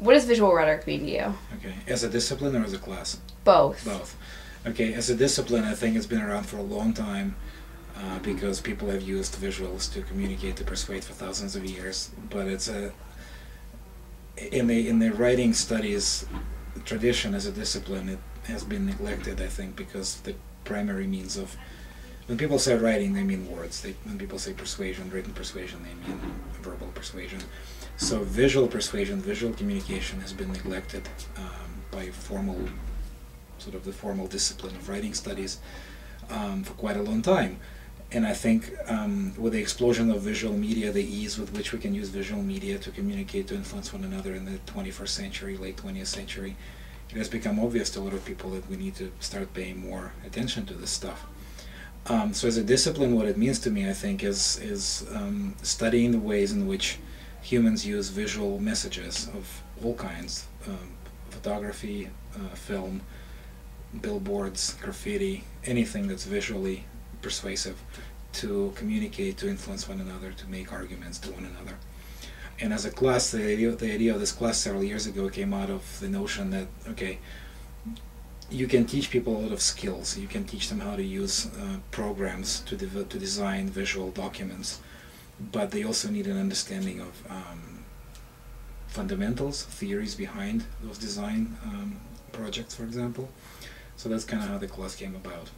What does visual rhetoric mean to you? Okay, as a discipline or as a class? Both. Both. Okay, as a discipline, I think it's been around for a long time because people have used visuals to communicate, to persuade for thousands of years. But it's in the writing studies tradition as a discipline, it has been neglected, I think, because the primary means of, when people say writing, they mean words. When people say persuasion, written persuasion, they mean verbal persuasion. So visual persuasion, visual communication has been neglected by the formal discipline of writing studies for quite a long time. And I think with the explosion of visual media, the ease with which we can use visual media to communicate, to influence one another in the 21st century, late 20th century, it has become obvious to a lot of people that we need to start paying more attention to this stuff. So as a discipline, what it means to me, I think, is studying the ways in which humans use visual messages of all kinds, photography, film, billboards, graffiti, anything that's visually persuasive, to communicate, to influence one another, to make arguments to one another. And as a class, the idea of this class several years ago came out of the notion that, okay, you can teach people a lot of skills. You can teach them how to use programs to design visual documents, but they also need an understanding of fundamentals, theories behind those design projects, for example. So that's kind of how the class came about.